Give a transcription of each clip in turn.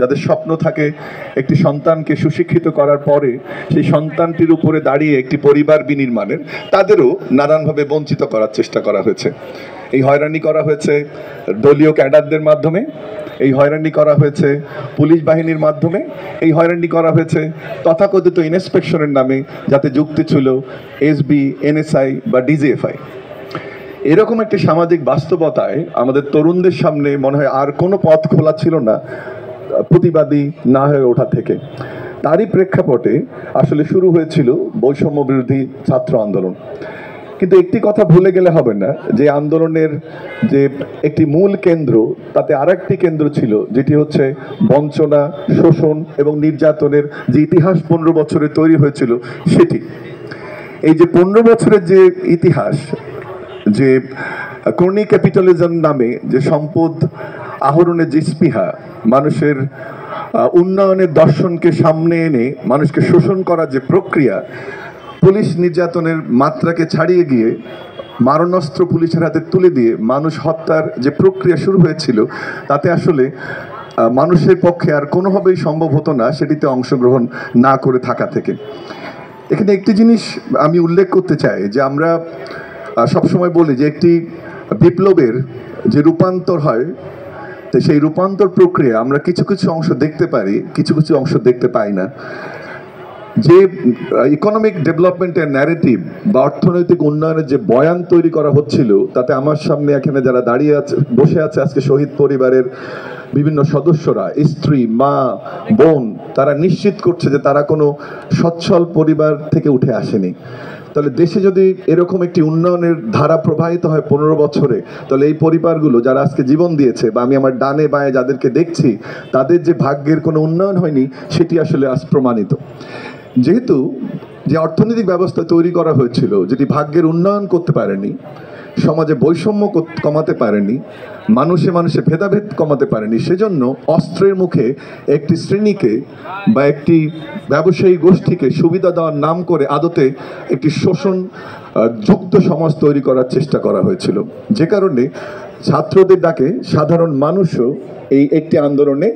যাদের স্বপ্ন থাকে একটি সন্তানকে সুশিক্ষিত করার পরে সেই সন্তানটির উপরে দাঁড়িয়ে একটি পরিবার বিনির্মাণের, তাদেরও নানানভাবে বঞ্চিত করার চেষ্টা করা হয়েছে। এই হয়রানি করা হয়েছে দলীয় ক্যাডারদের মাধ্যমে, এই হয়রানি করা হয়েছে পুলিশ বাহিনীর মাধ্যমে, এই হয়রানি করা হয়েছে তথাকথিত ইন্সপেকশনের নামে, যাতে যুক্তি ছিল এসবি, এনএসআই বা ডিজিএফআই। এরকম একটি সামাজিক বাস্তবতায় আমাদের তরুণদের সামনে মনে হয় আর কোনো পথ খোলা ছিল না প্রতিবাদী না হয়ে ওঠা থেকে। তারই প্রেক্ষাপটে আসলে শুরু হয়েছিল বৈষম্য বিরোধী ছাত্র আন্দোলন। কিন্তু একটি কথা ভুলে গেলে হবে না, যে আন্দোলনের যে একটি মূল কেন্দ্র, তাতে আরেকটি কেন্দ্র ছিল, যেটি হচ্ছে বঞ্চনা, শোষণ এবং নির্যাতনের যে ইতিহাস 15 বছরে তৈরি হয়েছিল সেটি। এই যে 15 বছরের যে ইতিহাস, যে ক্রনি ক্যাপিটালিজম নামে যে সম্পদ আহরণের যে স্পৃহা, মানুষের উন্নয়নের দর্শনকে সামনে এনে মানুষকে শোষণ করার যে প্রক্রিয়া, পুলিশ নির্যাতনের মাত্রাকে ছাড়িয়ে গিয়ে মারণাস্ত্র পুলিশের হাতে তুলে দিয়ে মানুষ হত্যার যে প্রক্রিয়া শুরু হয়েছিল, তাতে আসলে মানুষের পক্ষে আর কোনোভাবেই সম্ভব হতো না সেটিতে অংশগ্রহণ না করে থাকা থেকে। এখানে একটি জিনিস আমি উল্লেখ করতে চাই, যে আমরা সবসময় বলি যে একটি বিপ্লবের যে রূপান্তর হয়, তো সেই রূপান্তর প্রক্রিয়া আমরা কিছু কিছু অংশ দেখতে পারি, কিছু কিছু অংশ দেখতে পাই না। যে ইকোনমিক ডেভেলপমেন্টের ন্যারেটিভ বা অর্থনৈতিক উন্নয়নের যে বয়ান তৈরি করা হচ্ছিল, তাতে আমার সামনে এখানে যারা দাঁড়িয়ে আছে, বসে আছে আজকে শহীদ পরিবারের বিভিন্ন সদস্যরা, স্ত্রী, মা, বোন, তারা নিশ্চিত করছে যে তারা কোনো সচ্ছল পরিবার থেকে উঠে আসেনি। তাহলে দেশে যদি এরকম একটি উন্নয়নের ধারা প্রবাহিত হয় 15 বছরে, তাহলে এই পরিবারগুলো যারা আজকে জীবন দিয়েছে, বা আমি আমার ডানে বায়ে যাদেরকে দেখছি, তাদের যে ভাগ্যের কোনো উন্নয়ন হয়নি সেটি আসলে আজ প্রমাণিত। যেহেতু যে অর্থনৈতিক ব্যবস্থা তৈরি করা হয়েছিল, যেটি ভাগ্যের উন্নয়ন করতে পারেনি, সমাজে বৈষম্য কমাতে পারেনি, মানুষে মানুষে ভেদাভেদ কমাতে পারেনি, সেজন্য অস্ত্রের মুখে একটি শ্রেণীকে বা একটি ব্যবসায়ী গোষ্ঠীকে সুবিধা দেওয়ার নাম করে আদতে একটি শোষণ যুক্ত সমাজ তৈরি করার চেষ্টা করা হয়েছিল। যে কারণে ছাত্রদের ডাকে সাধারণ মানুষও এই একটি আন্দোলনে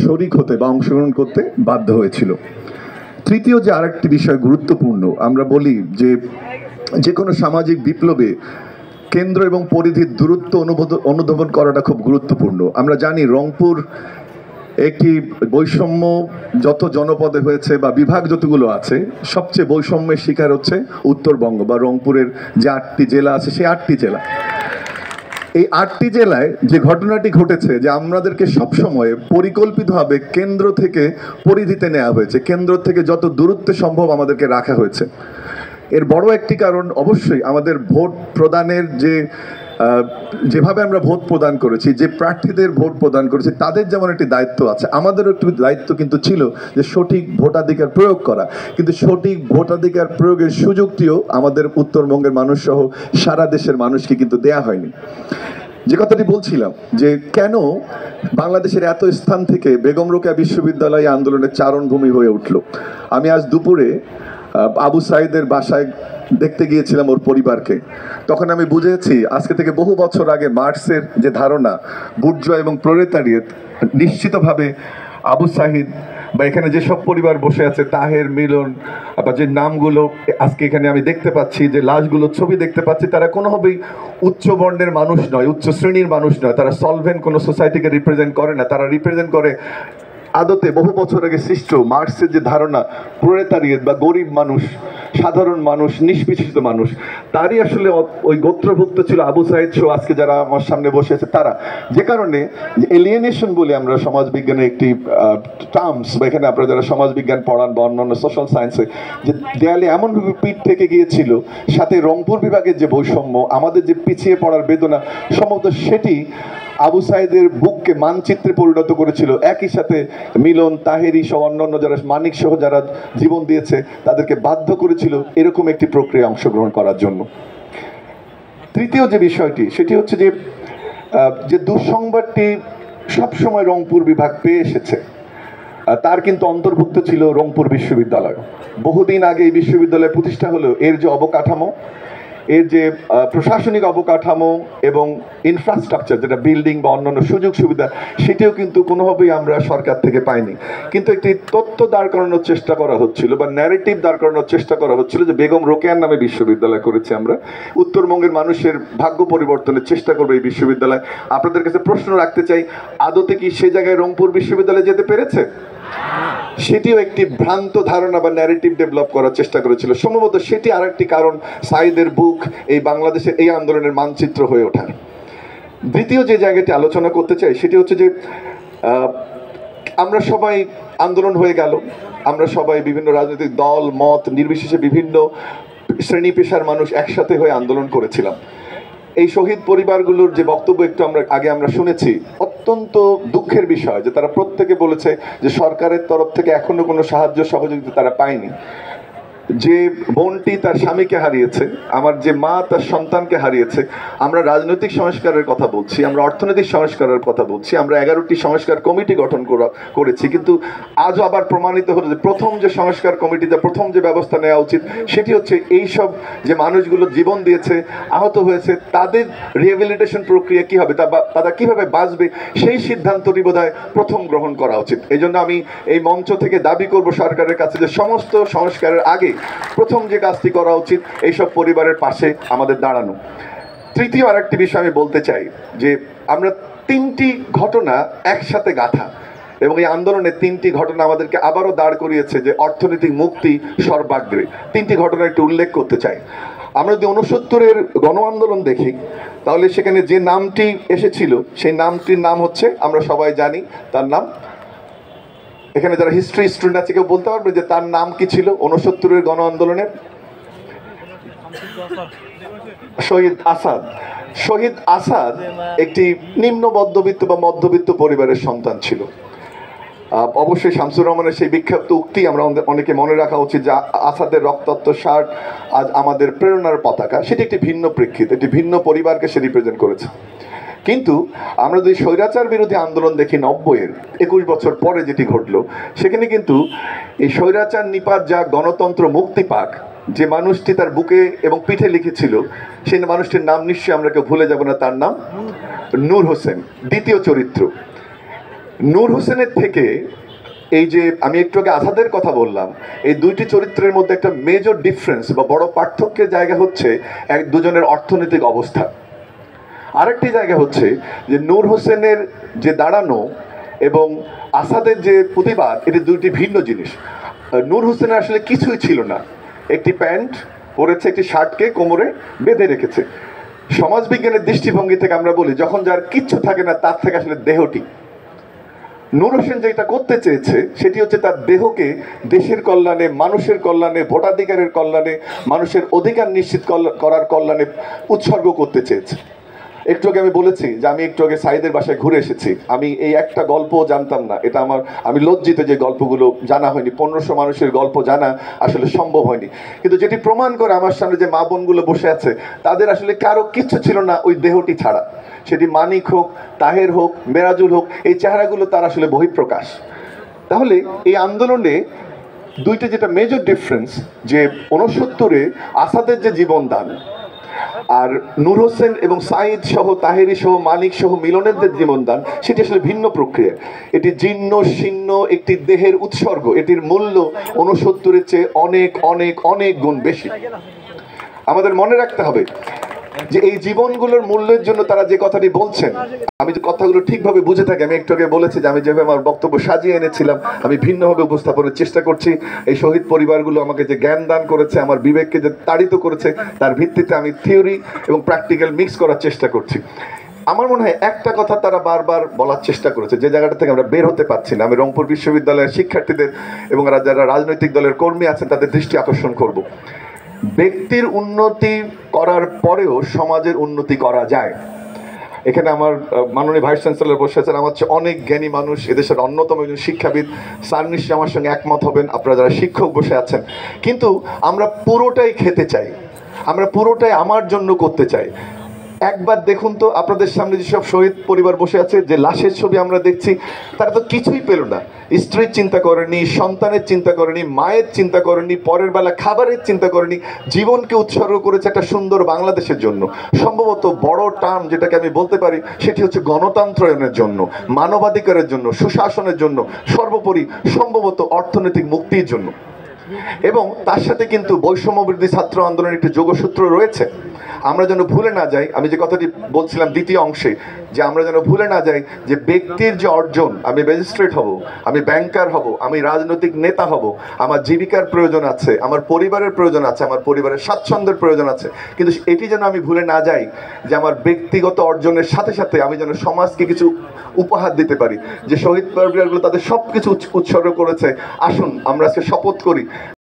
শরিক হতে বা অংশগ্রহণ করতে বাধ্য হয়েছিল। তৃতীয় যে আরেকটি বিষয় গুরুত্বপূর্ণ, আমরা বলি যে কোনো সামাজিক বিপ্লবে কেন্দ্র এবং পরিধির দূরত্ব অনুধাবন করাটা খুব গুরুত্বপূর্ণ। আমরা জানি রংপুর একটি বৈষম্য যত জনপদে হয়েছে বা বিভাগ যতগুলো আছে, সবচেয়ে বৈষম্যের শিকার হচ্ছে উত্তরবঙ্গ বা রংপুরের যে 8টি জেলা আছে, সেই 8টি জেলা। এই 8টি জেলায় যে ঘটনাটি ঘটেছে, যে আমাদেরকে সবসময় পরিকল্পিতভাবে কেন্দ্র থেকে পরিধিতে নেওয়া হয়েছে, কেন্দ্র থেকে যত দূরত্বে সম্ভব আমাদেরকে রাখা হয়েছে। এর বড় একটি কারণ অবশ্যই আমাদের ভোট প্রদানের যেভাবে আমরা ভোট প্রদান করেছি, যে প্রার্থীদের ভোট প্রদান করেছি, তাদের যেমন একটি দায়িত্ব আছে, আমাদেরও একটি দায়িত্ব কিন্তু ছিল যে সঠিক ভোটাধিকার প্রয়োগ করা। কিন্তু সঠিক ভোটাধিকার প্রয়োগের সুযোগটিও আমাদের উত্তরবঙ্গের মানুষ সহ সারা দেশের মানুষকে কিন্তু দেয়া হয়নি। যে কথাটি বলছিলাম, যে কেন বাংলাদেশের এত স্থান থেকে বেগম রোকেয়া বিশ্ববিদ্যালয় আন্দোলনের চারণভূমি হয়ে উঠল। আমি আজ দুপুরে আবু সাইদের বাসায় দেখতে গিয়েছিলাম ওর পরিবারকে। তখন আমি বুঝেছি আজকে থেকে বহু বছর আগে মার্ক্সের যে ধারণা বুর্জোয়া এবং প্রলেতারিয়েত, নিশ্চিতভাবে আবু সাহিদ বা এখানে যেসব পরিবার বসে আছে, তাহের, মিলন, বা যে নামগুলো আজকে এখানে আমি দেখতে পাচ্ছি, যে লাশগুলো ছবি দেখতে পাচ্ছি, তারা কোনোভাবেই উচ্চ বর্ণের মানুষ নয়, উচ্চ শ্রেণীর মানুষ নয়, তারা সলভেন্ট কোনো সোসাইটিকে রিপ্রেজেন্ট করে না। তারা রিপ্রেজেন্ট করে আদতে বহু বছর আগে সৃষ্ট মার্ক্সের যে ধারণা প্রলেতারিয়েত বা গরিব মানুষ, সাধারণ মানুষ, নিষ্পেষিত মানুষ, তারই আসলে ওই গোত্রভুক্ত ছিল আবু সাইদ সহ আজকে যারা আমার সামনে বসে আছে তারা। যে কারণে এলিয়েনেশন বলে আমরা সমাজবিজ্ঞানের একটি টার্মস, বা এখানে আপনারা যারা সমাজবিজ্ঞান পড়ান বা অন্যান্য সোশ্যাল সায়েন্সে, যে দেয়ালে এমনভাবে পিঠ থেকে গিয়েছিল, সাথে রংপুর বিভাগের যে বৈষম্য, আমাদের যে পিছিয়ে পড়ার বেদনা, সম্ভবত সেটি আবু সাইদের বুককে মানচিত্রে পরিণত করেছিল। একই সাথে মিলন, তাহেরি সহ অন্যান্য যারা, মানিক সহ যারা জীবন দিয়েছে, তাদেরকে বাধ্য করেছিল এরকম একটি প্রক্রিয়া অংশগ্রহণ করার জন্য। তৃতীয় যে বিষয়টি, সেটি হচ্ছে যে দুঃসংবাদটি সবসময় রংপুর বিভাগ পেয়ে এসেছে, তার কিন্তু অন্তর্ভুক্ত ছিল রংপুর বিশ্ববিদ্যালয়। বহুদিন আগে এই বিশ্ববিদ্যালয় প্রতিষ্ঠা হলেও এর যে অবকাঠামো, এর যে প্রশাসনিক অবকাঠামো এবং ইনফ্রাস্ট্রাকচার, যেটা বিল্ডিং বা অন্যান্য সুযোগ সুবিধা, সেটিও কিন্তু কোনোভাবেই আমরা সরকার থেকে পাইনি। কিন্তু একটি তথ্য দাঁড় করানোর চেষ্টা করা হচ্ছিল বা ন্যারেটিভ দাঁড় করানোর চেষ্টা করা হচ্ছিল যে বেগম রোকেয়ার নামে বিশ্ববিদ্যালয় করেছি আমরা, উত্তরবঙ্গের মানুষের ভাগ্য পরিবর্তনের চেষ্টা করবে এই বিশ্ববিদ্যালয়। আপনাদের কাছে প্রশ্ন রাখতে চাই, আদতে কি সে জায়গায় রংপুর বিশ্ববিদ্যালয়ে যেতে পেরেছে? সেটিও একটি ভ্রান্ত ধারণা বা ন্যারেটিভ ডেভেলপ করার চেষ্টা করেছিল। সম্ভবত সেটি আরেকটি কারণ সাঈদের বুক এই বাংলাদেশের এই আন্দোলনের মানচিত্র হয়ে ওঠার। দ্বিতীয় যে জায়গাটি আলোচনা করতে চাই সেটি হচ্ছে যে আমরা সবাই আন্দোলন হয়ে গেল, আমরা সবাই বিভিন্ন রাজনৈতিক দল মত নির্বিশেষে বিভিন্ন শ্রেণী পেশার মানুষ একসাথে হয়ে আন্দোলন করেছিলাম। এই শহীদ পরিবারগুলোর যে বক্তব্য একটু আমরা শুনেছি, অত্যন্ত দুঃখের বিষয় যে তারা প্রত্যেকে বলেছে যে সরকারের তরফ থেকে এখনো কোনো সাহায্য সহযোগিতা তারা পায়নি। যে বোনটি তার স্বামীকে হারিয়েছে, আমার যে মা তার সন্তানকে হারিয়েছে, আমরা রাজনৈতিক সংস্কারের কথা বলছি, আমরা অর্থনৈতিক সংস্কারের কথা বলছি, আমরা 11টি সংস্কার কমিটি গঠন করেছি, কিন্তু আজও আবার প্রমাণিত হলো যে প্রথম যে সংস্কার কমিটিতে প্রথম যে ব্যবস্থা নেওয়া উচিত সেটি হচ্ছে এইসব যে মানুষগুলো জীবন দিয়েছে, আহত হয়েছে, তাদের রিহ্যাবিলিটেশন প্রক্রিয়া কী হবে, তারা কীভাবে বাঁচবে, সেই সিদ্ধান্তটি বোধহয় প্রথম গ্রহণ করা উচিত। এই জন্য আমি এই মঞ্চ থেকে দাবি করব সরকারের কাছে যে সমস্ত সংস্কারের আগে প্রথম যে কাজটি করা উচিত এইসব পরিবারের পাশে আমাদের দাঁড়ানো। তৃতীয় আরেকটি বিষয় আমি বলতে চাই যে আমরা 3টি ঘটনা একসাথে গাঁথা, এবং এই আন্দোলনের 3টি ঘটনা আমাদেরকে আবারও দাঁড় করিয়েছে যে অর্থনৈতিক মুক্তি সর্বাগ্রে। 3টি ঘটনা একটু উল্লেখ করতে চাই। আমরা যদি 69-এর গণ আন্দোলন দেখি তাহলে সেখানে যে নামটি এসেছিল সেই নামটির নাম হচ্ছে, আমরা সবাই জানি তার নাম, এখানে যারা হিস্ট্রি স্টুডেন্ট আছে কেউ বলতে পারবে যে তার নাম কি ছিল 69-এর গণ আন্দোলনের? শহীদ আসাদ। শহীদ আসাদ একটি নিম্ন মধ্যবিত্ত বা মধ্যবিত্ত পরিবারের সন্তান ছিল। অবশ্যই শামসুর রহমানের সেই বিখ্যাত উক্তি আমরা অনেকে মনে রাখা উচিত যে আসাদের রক্তাক্ত শার্ট আজ আমাদের প্রেরণার পতাকা। সেটি একটি ভিন্ন প্রেক্ষিত, একটি ভিন্ন পরিবারকে সে রিপ্রেজেন্ট করেছে। কিন্তু আমরা যদি স্বৈরাচার বিরোধী আন্দোলন দেখি 90-এর 21 বছর পরে যেটি ঘটলো, সেখানে কিন্তু এই স্বৈরাচার নিপাত যা গণতন্ত্র মুক্তি পাক, যে মানুষটি তার বুকে এবং পিঠে লিখেছিল সেই মানুষটির নাম নিশ্চয়ই আমরা কেউ ভুলে যাব না, তার নাম নূর হোসেন। দ্বিতীয় চরিত্র নূর হোসেনের থেকে এই যে আমি একটু আগে আজাদের কথা বললাম, এই দুইটি চরিত্রের মধ্যে একটা মেজর ডিফারেন্স বা বড় পার্থক্যের জায়গা হচ্ছে দুজনের অর্থনৈতিক অবস্থা। আরেকটি জায়গা হচ্ছে যে নূর হোসেনের যে দাঁড়ানো এবং আসাদের যে প্রতিবাদ, এটি দুইটি ভিন্ন জিনিস। নূর হোসেনের আসলে কিছুই ছিল না, একটি প্যান্ট পরেছে, একটি শার্টকে কোমরে বেঁধে রেখেছে। সমাজবিজ্ঞানের দৃষ্টিভঙ্গি থেকে আমরা বলি যখন যার কিচ্ছু থাকে না তার থেকে আসলে দেহটি। নূর হোসেন যেটা করতে চেয়েছে সেটি হচ্ছে তার দেহকে দেশের কল্যাণে, মানুষের কল্যাণে, ভোটাধিকারের কল্যাণে, মানুষের অধিকার নিশ্চিত করার কল্যাণে উৎসর্গ করতে চেয়েছে। একটু আগে আমি বলেছি যে আমি একটু আগে সাঈদের বাসায় ঘুরে এসেছি, আমি এই একটা গল্প জানতাম না, এটা আমি লজ্জিত যে গল্পগুলো জানা হয়নি। 1500 মানুষের গল্প জানা আসলে সম্ভব হয়নি, কিন্তু যেটি প্রমাণ করে আমার সামনে যে মা বোনগুলো বসে আছে তাদের আসলে কারো কিচ্ছু ছিল না ওই দেহটি ছাড়া। সেটি মানিক হোক, তাহের হোক, মেরাজুল হোক, এই চেহারাগুলো তার আসলে বহিঃপ্রকাশ। তাহলে এই আন্দোলনে দুইটা যেটা মেজর ডিফারেন্স, যে 69-এ আসাদের যে জীবনদান আর নূর হোসেন এবং সাঈদ সহ, তাহেরি সহ, মানিক সহ মিলনের যে জীবনদান, সেটি আসলে ভিন্ন প্রক্রিয়া। এটি জীর্ণ শীর্ণ একটি দেহের উৎসর্গ, এটির মূল্য 69-এর চেয়ে অনেক অনেক অনেক গুণ বেশি। আমাদের মনে রাখতে হবে যে এই জীবনগুলোর মূল্যের জন্য তারা যে কথাটি বলছেন, আমি যে কথাগুলো ঠিকভাবে বুঝে থাকি, আমি একটু আগে বলেছি যে আমি যেভাবে আমার বক্তব্য সাজিয়ে এনেছিলাম আমি ভিন্নভাবে উপস্থাপনের চেষ্টা করছি। এই শহীদ পরিবারগুলো আমাকে যে জ্ঞান দান করেছে, আমার বিবেককে যে তাড়িত করেছে, তার ভিত্তিতে আমি থিওরি এবং প্র্যাকটিক্যাল মিক্স করার চেষ্টা করছি। আমার মনে হয় একটা কথা তারা বারবার বলার চেষ্টা করেছে, যে জায়গাটা থেকে আমরা বের হতে পারছি না। আমি রংপুর বিশ্ববিদ্যালয়ের শিক্ষার্থীদের এবং যারা রাজনৈতিক দলের কর্মী আছেন তাদের দৃষ্টি আকর্ষণ করব। ব্যক্তির উন্নতি করার পরেও সমাজের উন্নতি করা যায়। এখানে আমার মাননীয় ভাইস চ্যান্সেলর বসে আছেন, আমার চেয়ে অনেক জ্ঞানী মানুষ, এদেশের অন্যতম একজন শিক্ষাবিদ, স্যার নিশ্চয়ই আমার সঙ্গে একমত হবেন, আপনারা যারা শিক্ষক বসে আছেন। কিন্তু আমরা পুরোটাই খেতে চাই, আমরা পুরোটাই আমার জন্য করতে চাই। একবার দেখুন তো আপনাদের সামনে যেসব শহীদ পরিবার বসে আছে, যে লাশের ছবি আমরা দেখছি, তারা তো কিছুই পেল না। স্ত্রীর চিন্তা করেনি, সন্তানের চিন্তা করেনি, মায়ের চিন্তা করেনি, পরের বেলা খাবারের চিন্তা করেনি, জীবনকে উৎসর্গ করেছে একটা সুন্দর বাংলাদেশের জন্য। সম্ভবত বড় টার্ম যেটাকে আমি বলতে পারি সেটি হচ্ছে গণতন্ত্রায়নের জন্য, মানবাধিকারের জন্য, সুশাসনের জন্য, সর্বোপরি সম্ভবত অর্থনৈতিক মুক্তির জন্য। এবং তার সাথে কিন্তু বৈষম্য বিরোধী ছাত্র আন্দোলনের একটি যোগসূত্র রয়েছে। আমরা যেন ভুলে না যাই, আমি যে কথাটি বলছিলাম দ্বিতীয় অংশে, যে আমরা যেন ভুলে না যাই যে ব্যক্তির যে অর্জন, আমি ম্যাজিস্ট্রেট হব, আমি ব্যাংকার হব, আমি রাজনৈতিক নেতা হব, আমার জীবিকার প্রয়োজন আছে, আমার পরিবারের প্রয়োজন আছে, আমার পরিবারের স্বাচ্ছন্দ্যের প্রয়োজন আছে, কিন্তু এটি যেন আমি ভুলে না যাই যে আমার ব্যক্তিগত অর্জনের সাথে সাথে আমি যেন সমাজকে কিছু উপহার দিতে পারি। যে শহীদ পরিবারগুলো তাদের সব কিছু উৎসর্গ করেছে, আসুন আমরা আজকে শপথ করি